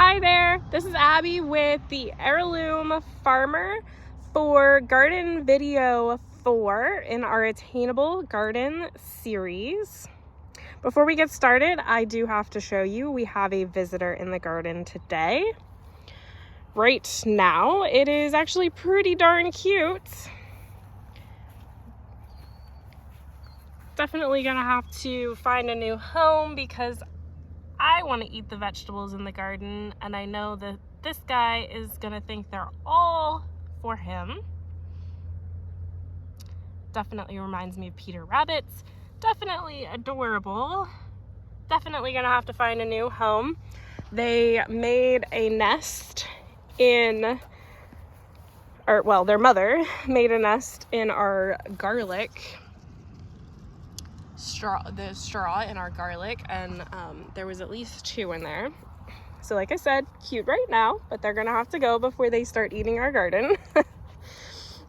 Hi there, this is Abby with the Heirloom Farmer for Garden Video 4 in our Attainable Garden Series. Before we get started, I do have to show you we have a visitor in the garden today. Right now, it is actually pretty darn cute. Definitely gonna have to find a new home because I want to eat the vegetables in the garden, and I know that this guy is gonna think they're all for him. Definitely reminds me of Peter Rabbits. Definitely adorable. Definitely gonna have to find a new home. They made a nest their mother made a nest in our garlic the straw in our garlic, and there was at least 2 in there. So like I said, cute right now, but they're gonna have to go before they start eating our garden.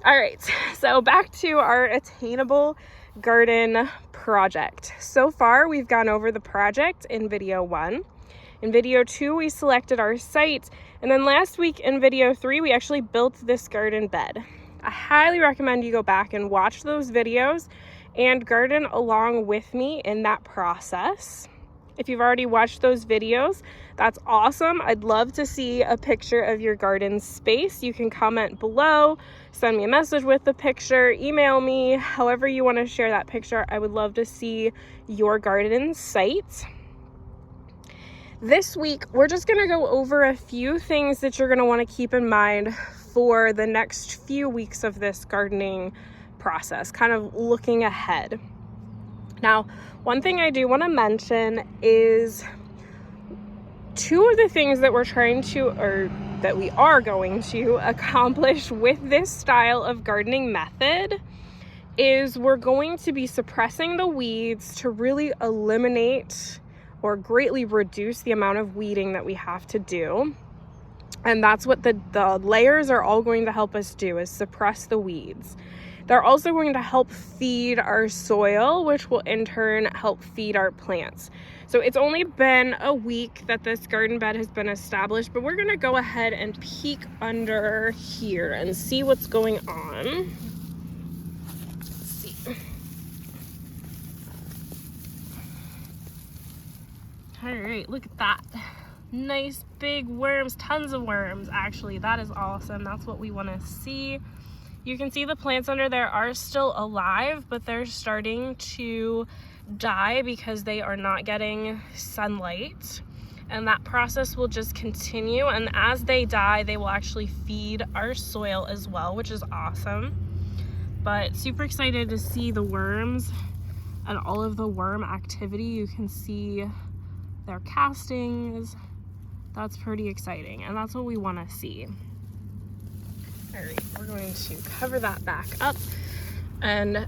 All right, so back to our Attainable Garden project. So far, we've gone over the project in video 1. In video 2, we selected our site, and then last week in video 3, we actually built this garden bed. I highly recommend you go back and watch those videos and garden along with me in that process. If you've already watched those videos, that's awesome. I'd love to see a picture of your garden space. You can comment below, send me a message with the picture, email me, however you want to share that picture. I would love to see your garden site. This week, we're just going to go over a few things that you're going to want to keep in mind for the next few weeks of this gardening process, kind of looking ahead. Now, one thing I do want to mention is 2 of the things that we are going to accomplish with this style of gardening method is we're going to be suppressing the weeds to really eliminate or greatly reduce the amount of weeding that we have to do. And that's what the layers are all going to help us do, is suppress the weeds. They're also going to help feed our soil, which will in turn help feed our plants. So it's only been a week that this garden bed has been established, but we're gonna go ahead and peek under here and see what's going on. Let's see. All right, look at that. Nice big worms, tons of worms, actually. That is awesome. That's what we wanna see. You can see the plants under there are still alive, but they're starting to die because they are not getting sunlight. And that process will just continue. And as they die, they will actually feed our soil as well, which is awesome. But super excited to see the worms and all of the worm activity. You can see their castings. That's pretty exciting, and that's what we want to see. All right, we're going to cover that back up, and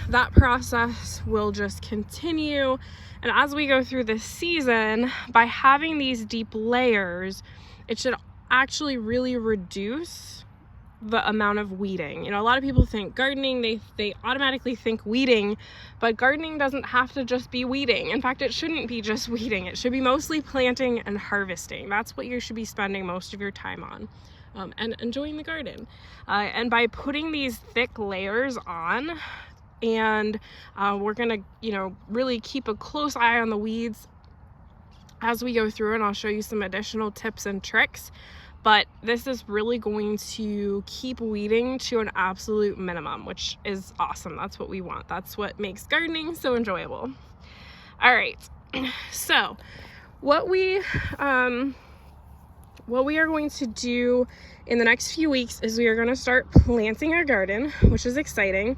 that process will just continue. And as we go through this season, by having these deep layers, it should actually really reduce the amount of weeding. You know, a lot of people think gardening, they automatically think weeding, but gardening doesn't have to just be weeding. In fact, it shouldn't be just weeding. It should be mostly planting and harvesting. That's what you should be spending most of your time on. And enjoying the garden. And by putting these thick layers on, and we're gonna, really keep a close eye on the weeds as we go through, and I'll show you some additional tips and tricks. But this is really going to keep weeding to an absolute minimum, which is awesome. That's what we want. That's what makes gardening so enjoyable. All right, so what we are going to do in the next few weeks is we are going to start planting our garden, which is exciting.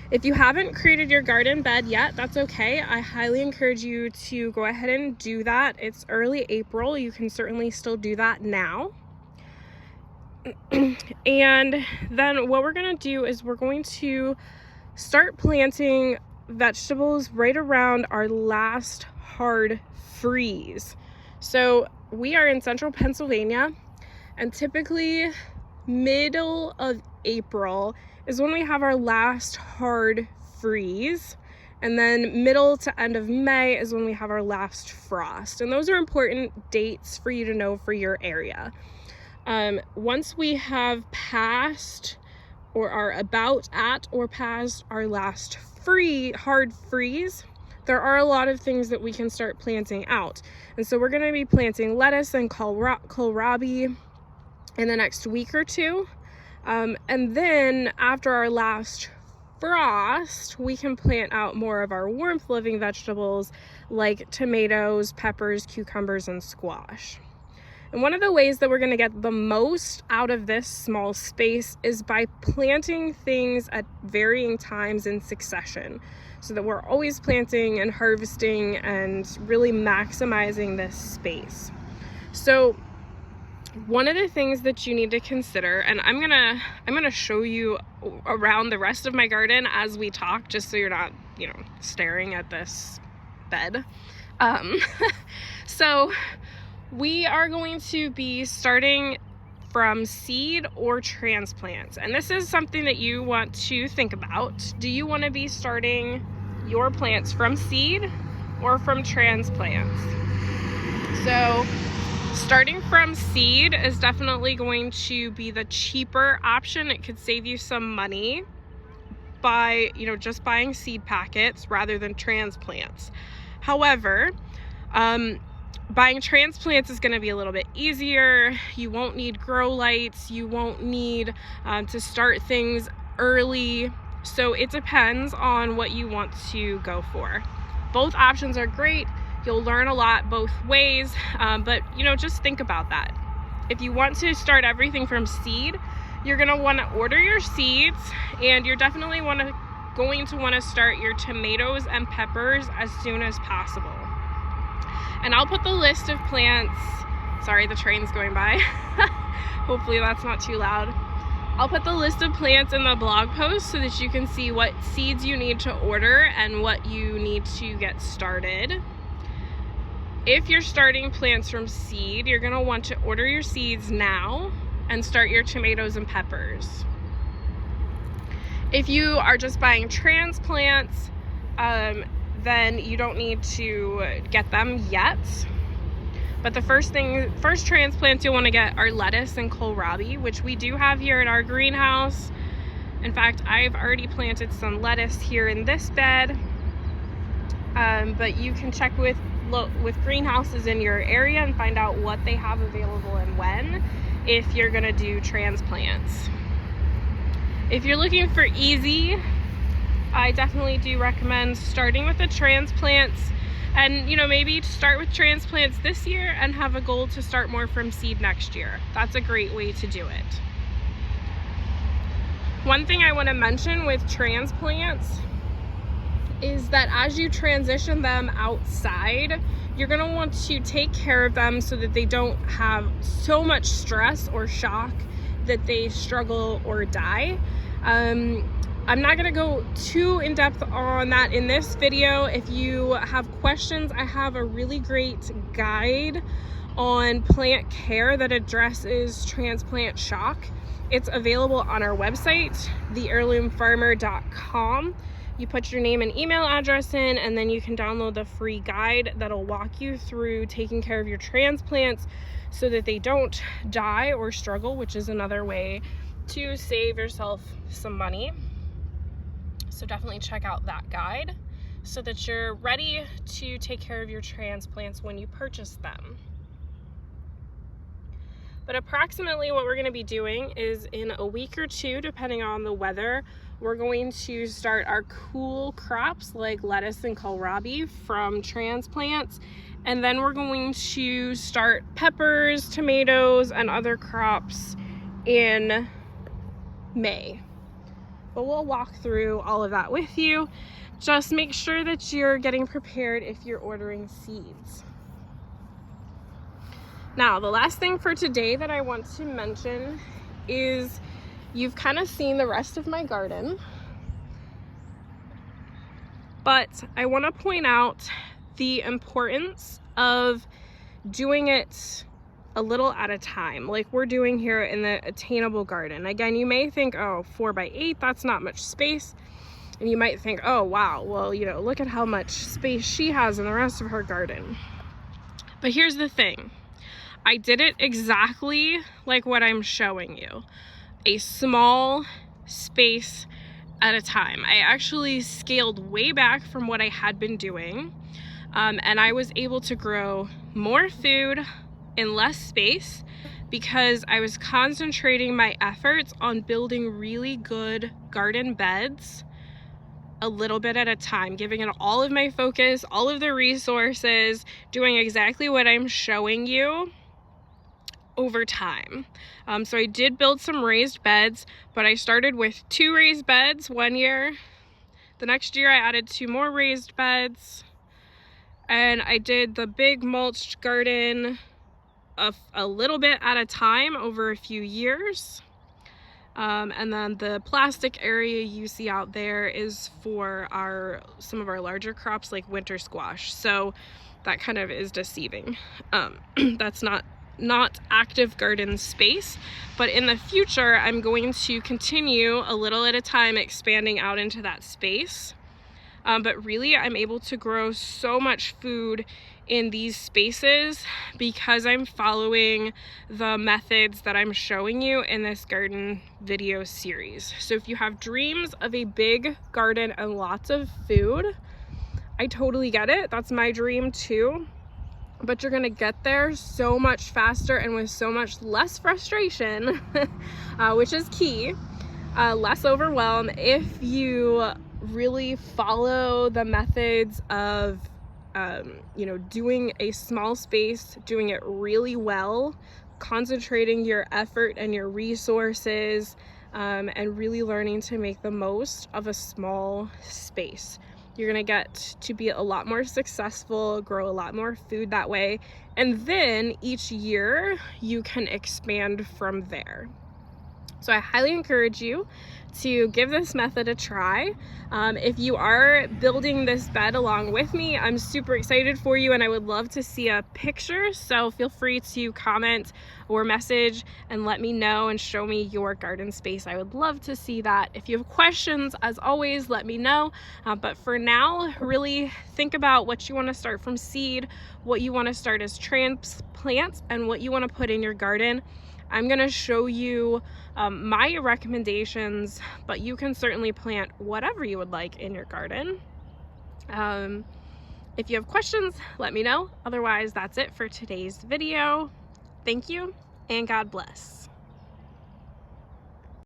If you haven't created your garden bed yet, that's okay. I highly encourage you to go ahead and do that. It's early April. You can certainly still do that now. And then what we're going to do is we're going to start planting vegetables right around our last hard freeze. So we are in central Pennsylvania, and typically middle of April is when we have our last hard freeze. And then middle to end of May is when we have our last frost. And those are important dates for you to know for your area. Once we have passed or are about at or past our last hard freeze, there are a lot of things that we can start planting out. And so we're going to be planting lettuce and kohlrabi in the next week or two. And then after our last frost, we can plant out more of our warmth living vegetables like tomatoes, peppers, cucumbers, and squash. And one of the ways that we're going to get the most out of this small space is by planting things at varying times in succession, so that we're always planting and harvesting and really maximizing this space. So one of the things that you need to consider, and I'm gonna show you around the rest of my garden as we talk, just so you're not, staring at this bed. So we are going to be starting from seed or transplants, and this is something that you want to think about. Do you want to be starting your plants from seed or from transplants? So starting from seed is definitely going to be the cheaper option. It could save you some money by, just buying seed packets rather than transplants. However, buying transplants is going to be a little bit easier. You won't need grow lights. You won't need to start things early. So it depends on what you want to go for. Both options are great. You'll learn a lot both ways, but just think about that. If you want to start everything from seed, you're going to want to order your seeds, and you're definitely going to want to start your tomatoes and peppers as soon as possible. And I'll put the list of plants, sorry, the train's going by. Hopefully that's not too loud. I'll put the list of plants in the blog post so that you can see what seeds you need to order and what you need to get started. If you're starting plants from seed, you're going to want to order your seeds now and start your tomatoes and peppers. If you are just buying transplants, then you don't need to get them yet. But the first transplants you'll want to get are lettuce and kohlrabi, which we do have here in our greenhouse. In fact, I've already planted some lettuce here in this bed. But you can check with greenhouses in your area and find out what they have available and when, if you're going to do transplants. If you're looking for easy, I definitely do recommend starting with the transplants, and maybe start with transplants this year and have a goal to start more from seed next year. That's a great way to do it. One thing I want to mention with transplants is that as you transition them outside, you're going to want to take care of them so that they don't have so much stress or shock that they struggle or die. I'm not going to go too in depth on that in this video. If you have questions, I have a really great guide on plant care that addresses transplant shock. It's available on our website, theheirloomfarmer.com. You put your name and email address in, and then you can download the free guide that'll walk you through taking care of your transplants so that they don't die or struggle, which is another way to save yourself some money. So definitely check out that guide so that you're ready to take care of your transplants when you purchase them. But approximately what we're going to be doing is in a week or two, depending on the weather, we're going to start our cool crops like lettuce and kohlrabi from transplants. And then we're going to start peppers, tomatoes, and other crops in May. But we'll walk through all of that with you. Just make sure that you're getting prepared if you're ordering seeds. Now, the last thing for today that I want to mention is you've kind of seen the rest of my garden, but I want to point out the importance of doing it a little at a time, like we're doing here in the Attainable Garden. Again, you may think, oh, 4x8, that's not much space. And you might think, oh wow, well, you know, look at how much space she has in the rest of her garden. But here's the thing. I did it exactly like what I'm showing you. A small space at a time. I actually scaled way back from what I had been doing. And I was able to grow more food in less space because I was concentrating my efforts on building really good garden beds a little bit at a time, giving it all of my focus, all of the resources, doing exactly what I'm showing you over time. So I did build some raised beds, but I started with 2 raised beds one year. The next year I added 2 more raised beds, and I did the big mulched garden a little bit at a time over a few years. And then the plastic area you see out there is for some of our larger crops like winter squash. So that kind of is deceiving. That's not active garden space, but in the future I'm going to continue a little at a time expanding out into that space. But really I'm able to grow so much food in these spaces because I'm following the methods that I'm showing you in this garden video series. So if you have dreams of a big garden and lots of food, I totally get it. That's my dream too. But you're gonna get there so much faster and with so much less frustration, which is key, less overwhelm, if you really follow the methods of you know, doing a small space, doing it really well, concentrating your effort and your resources, and really learning to make the most of a small space. You're gonna get to be a lot more successful, grow a lot more food that way, and then each year you can expand from there. So I highly encourage you to give this method a try. If you are building this bed along with me, I'm super excited for you and I would love to see a picture. So feel free to comment or message and let me know and show me your garden space. I would love to see that. If you have questions, as always, let me know. But for now, really think about what you want to start from seed, what you want to start as transplants, and what you want to put in your garden. I'm going to show you my recommendations, but you can certainly plant whatever you would like in your garden. If you have questions, let me know. Otherwise, that's it for today's video. Thank you, and God bless.